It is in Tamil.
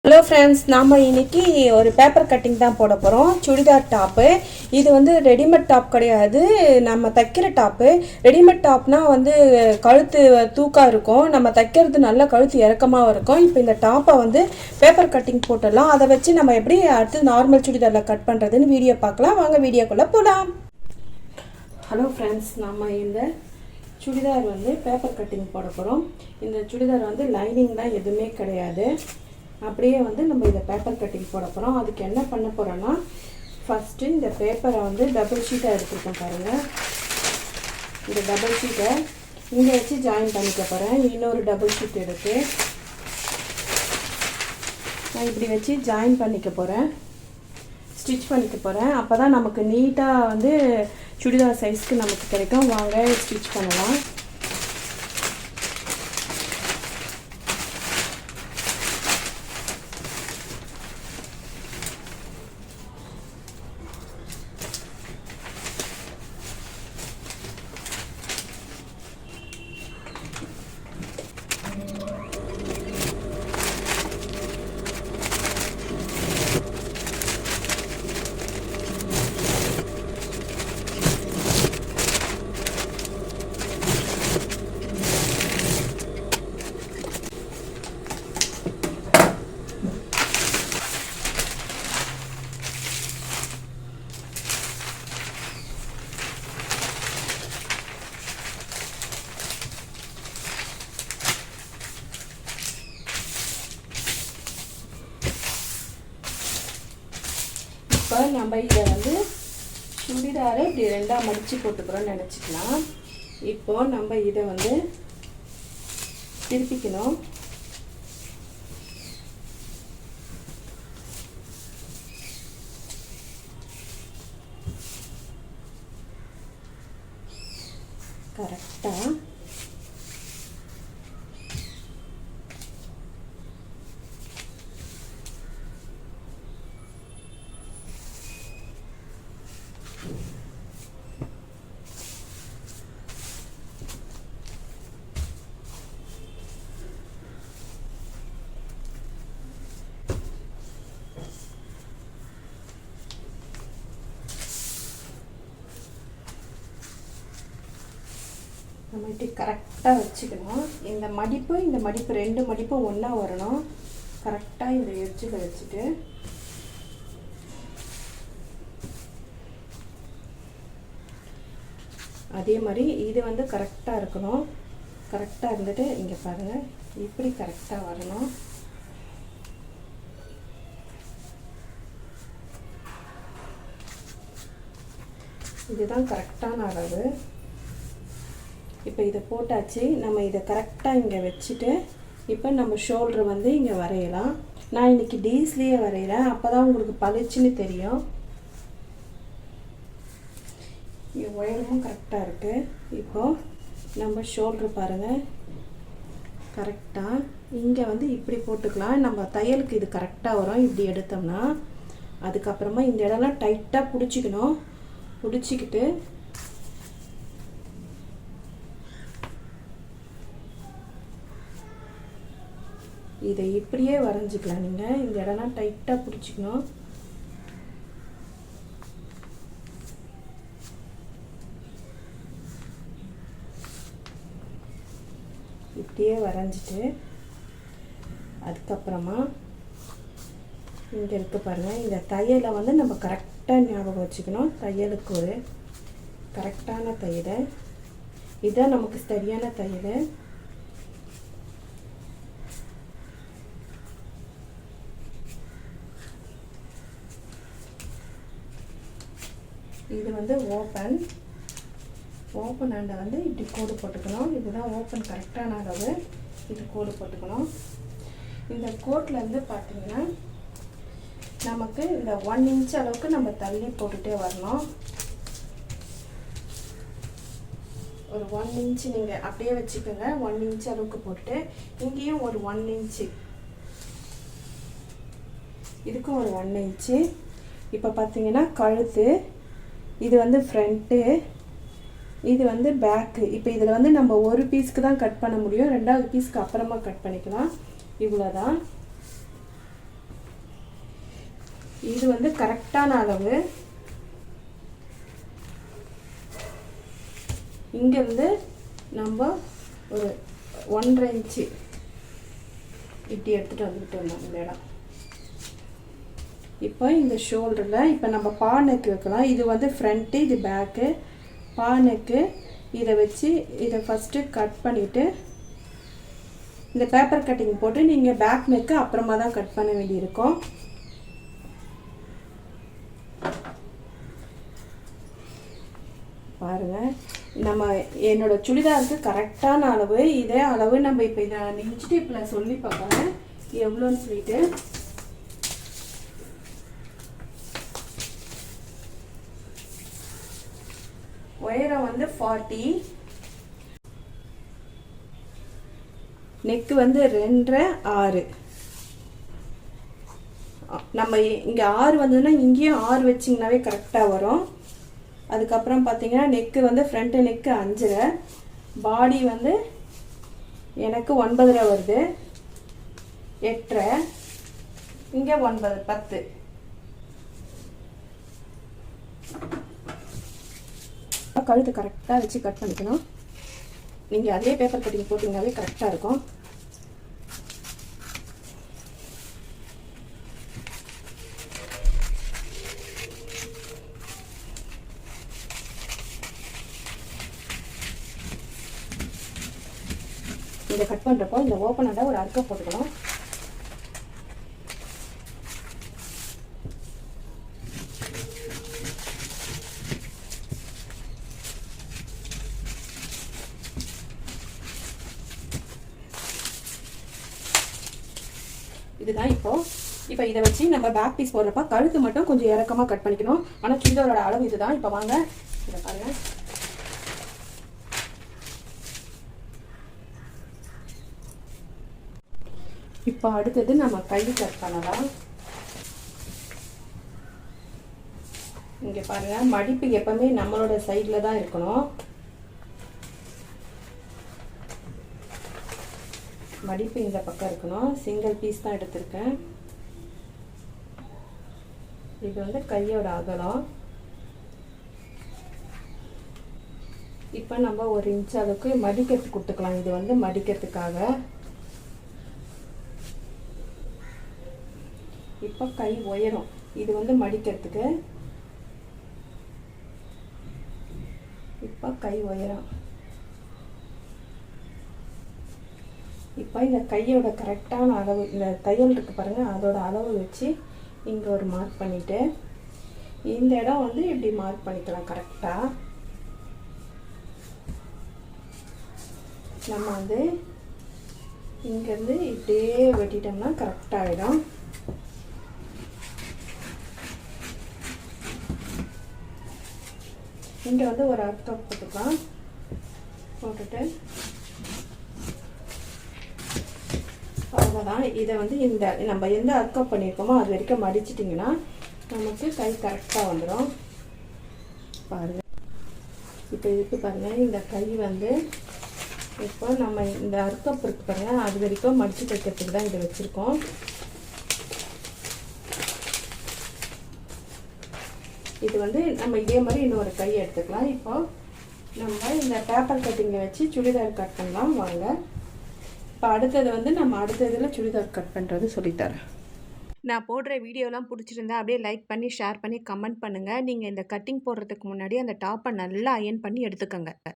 ஹலோ ஃப்ரெண்ட்ஸ், நாம் இன்றைக்கி ஒரு பேப்பர் கட்டிங் தான் போட போகிறோம். சுடிதார் டாப்பு. இது வந்து ரெடிமேட் டாப் கிடையாது, நம்ம தைக்கிற டாப்பு. ரெடிமேட் டாப்னால் வந்து கழுத்து தூக்காக இருக்கும், நம்ம தைக்கிறது நல்ல கழுத்து இறக்கமாக இருக்கும். இப்போ இந்த டாப்பை வந்து பேப்பர் கட்டிங் போட்டுடலாம். அதை வச்சு நம்ம எப்படி அடுத்து நார்மல் சுடிதாரில் கட் பண்ணுறதுன்னு வீடியோ பார்க்கலாம். வாங்க வீடியோக்குள்ளே போகலாம். ஹலோ ஃப்ரெண்ட்ஸ், நம்ம இந்த சுடிதார் வந்து பேப்பர் கட்டிங் போட போகிறோம். இந்த சுடிதார் வந்து லைனிங்லாம் எதுவுமே கிடையாது, அப்படியே வந்து நம்ம இதை பேப்பர் கட்டிங் போட போகிறோம். அதுக்கு என்ன பண்ண போகிறோன்னா, ஃபஸ்ட்டு இந்த பேப்பரை வந்து டபுள் ஷீட்டாக எடுத்துருக்கோம் பாருங்கள். இந்த டபுள் ஷீட்டை இங்கே வச்சு ஜாயின் பண்ணிக்க போகிறேன். இன்னொரு டபுள் ஷீட் எடுத்து நான் இப்படி வச்சு ஜாயின் பண்ணிக்க போகிறேன், ஸ்டிச் பண்ணிக்க போகிறேன். அப்போ தான் நமக்கு நீட்டாக வந்து சுடிதார் சைஸ்க்கு நமக்கு கிடைக்கும். வாங்க ஸ்டிச் பண்ணலாம். இப்போ நம்ம இதை வந்து சுடிதாரை இப்படி ரெண்டாக மடித்து போட்டுக்கிறோன்னு நினச்சிக்கலாம். இப்போது நம்ம இதை வந்து திருப்பிக்கணும். கரெக்டாக நம்ம இப்படி கரெக்டாக வச்சுக்கணும். இந்த மடிப்பு ரெண்டு மடிப்பும் ஒன்றா வரணும். கரெக்டாக இந்த எட்ஜில் வச்சுட்டு அதே மாதிரி இது வந்து கரெக்டாக இருக்கணும். கரெக்டாக இருந்துட்டு இங்கே பாருங்கள், இப்படி கரெக்டாக வரணும். இதுதான் கரெக்டான அளவு. இப்போ இதை போட்டாச்சு. நம்ம இதை கரெக்டாக இங்கே வச்சுட்டு இப்போ நம்ம ஷோல்டர் வந்து இங்கே வரையலாம். நான் இன்றைக்கி டீஸ்லேயே வரைகிறேன், அப்போ தான் உங்களுக்கு பளிச்சுன்னு தெரியும். இங்கே உயரமும் கரெக்டாக இருக்குது. இப்போது நம்ம ஷோல்டர் பாருங்கள், கரெக்டாக இங்கே வந்து இப்படி போட்டுக்கலாம். நம்ம தையலுக்கு இது கரெக்டாக வரும் இப்படி எடுத்தோம்னா. அதுக்கப்புறமா இந்த இடம்லாம் டைட்டாக பிடிச்சிக்கணும். பிடிச்சிக்கிட்டு இதை இப்படியே வரைஞ்சிக்கலாம். நீங்கள் இந்த இடம்லாம் டைட்டாக பிடிச்சிக்கணும். இப்படியே வரைஞ்சிட்டு அதுக்கப்புறமா இங்கே இருக்க பாருங்கள், இந்த தையலை வந்து நம்ம கரெக்டாக ஞாபகம் வச்சுக்கணும். தையலுக்கு ஒரு கரெக்டான தையலை, இதுதான் நமக்கு சரியான தையல். இது வந்து ஓப்பன் ஹேண்டை வந்து இப்படி கோடு போட்டுக்கணும். இதுதான் ஓப்பன் கரெக்டான அளவு. இது கோடு போட்டுக்கணும். இந்த கோட்லேருந்து பார்த்தீங்கன்னா நமக்கு இந்த 1 இன்ச் அளவுக்கு நம்ம தள்ளி போட்டுகிட்டே வரணும். ஒரு 1 இன்ச்சு நீங்கள் அப்படியே வச்சுக்கோங்க. 1 இன்ச் அளவுக்கு போட்டுட்டு இங்கேயும் ஒரு 1 இன்ச்சு, இதுக்கும் ஒரு 1 இன்ச்சு. இப்போ பார்த்தீங்கன்னா கழுத்து, இது வந்து ஃப்ரண்ட்டு, இது வந்து பேக்கு. இப்போ இதில் வந்து நம்ம ஒரு பீஸ்க்கு தான் கட் பண்ண முடியும், ரெண்டாவது பீஸ்க்கு அப்புறமா கட் பண்ணிக்கலாம். இவ்வளோதான். இது வந்து கரெக்டான அளவு. இங்கேருந்து நம்ம ஒரு 1.5 இன்ச்சு இப்படி எடுத்துகிட்டு வந்துட்டு வந்தோம் இந்த இடம். இப்போ இந்த ஷோல்டரில் இப்போ நம்ம பா நெக் வைக்கலாம். இது வந்து ஃப்ரண்ட்டு, இது பேக்கு. பா நெக்கு இதை வச்சு இதை ஃபஸ்ட்டு கட் பண்ணிவிட்டு இந்த பேப்பர் கட்டிங் போட்டு நீங்கள் பேக் நெக்கு அப்புறமா தான் கட் பண்ண வேண்டியிருக்கும். பாருங்கள், நம்ம என்னோடய சுடிதாருக்கு கரெக்டான அளவு இதே அளவு. நம்ம இப்போ இதை இன்ச் டேப்பில் சொல்லி பார்க்கலாம் எவ்வளோன்னு சொல்லிட்டு. உயரம் வந்து 40, நெக்கு வந்து 2.5 6. நம்ம இங்கே 6 வந்ததுன்னா இங்கேயும் 6 வச்சிங்கனாவே கரெக்டாக வரும். அதுக்கப்புறம் பார்த்தீங்கன்னா நெக்கு வந்து ஃப்ரண்ட்டு நெக்கு 5.5, பாடி வந்து எனக்கு 9.5 வருது, 8.5, இங்கே 9 10. கழுத்து கரெக்டாக வச்சு கட் பண்ணிக்கணும். நீங்கள் அதே பேப்பர் கட்டிங் போட்டிங்கனாவே கரெக்டாக இருக்கும். இதை கட் பண்ணுறப்போ இந்த ஓப்பனாக ஒரு அர்க்கம் போட்டுக்கணும். இதுதான் இப்போ இதை வச்சு நம்ம பேக் பீஸ் போடுறப்ப கழுத்து மட்டும் கொஞ்சம் இறக்கமாக கட் பண்ணிக்கணும். ஆனால் சுடிதாரோட அளவு இதுதான். இப்போ வாங்க இதை பாருங்க. இப்போ அடுத்தது நம்ம கை கட் பண்ணலாம். இங்கே பாருங்க, மடிப்பு எப்பவுமே நம்மளோட சைடில் தான் இருக்கணும். மடிப்பு இந்த பக்கம் இருக்கணும். சிங்கிள் பீஸ் தான் எடுத்திருக்கேன். இது வந்து கையோட அகலம். இப்போ நம்ம 1 இன்ச் அளவுக்கு மடிக்கிறது கொடுத்துக்கலாம். இது வந்து மடிக்கிறதுக்காக. இப்போ கை உயரம், இது வந்து மடிக்கிறதுக்கு. இப்போ கை உயரம். இப்போ இந்த கையோட கரெக்டான அளவு, இந்த தையல் இருக்கு பாருங்க, அதோட அளவு வச்சு இங்கே ஒரு மார்க் பண்ணிவிட்டு இந்த இடம் வந்து இப்படி மார்க் பண்ணிக்கலாம். கரெக்டாக நம்ம வந்து இங்கேருந்து இப்படியே வெட்டிட்டோம்னா கரெக்டாகிடும். இங்கே வந்து ஒரு அர்த்தம் போட்டுக்கலாம். போட்டுட்டு அவ்வளோதான். இதை வந்து இந்த நம்ம எந்த அர்க்கம் பண்ணியிருக்கோமோ அது வரைக்கும் மடிச்சிட்டிங்கன்னா நமக்கு கை கரெக்டாக வந்துடும். பாருங்கள், இப்போ இதுக்கு பாருங்கள், இந்த கை வந்து இப்போ நம்ம இந்த அர்க்கம் இருக்கு பாருங்கள், அது வரைக்கும் மடித்து தைக்கிறதுக்கு தான் இதை வச்சுருக்கோம். இது வந்து நம்ம இதே மாதிரி இன்னொரு கை எடுத்துக்கலாம். இப்போ நம்ம இந்த பேப்பர் கட்டிங்கை வச்சு சுடிதார் கட் பண்ணலாம். வாங்க, இப்போ அடுத்தது வந்து நம்ம அடுத்ததில் சுடிதார் கட் பண்ணுறது சொல்லித்தரேன். நான் போடுற வீடியோலாம் பிடிச்சிருந்தா அப்படியே லைக் பண்ணி ஷேர் பண்ணி கமெண்ட் பண்ணுங்கள். நீங்கள் இந்த கட்டிங் போடுறதுக்கு முன்னாடி அந்த டாப்பை நல்லா அயர்ன் பண்ணி எடுத்துக்கோங்க.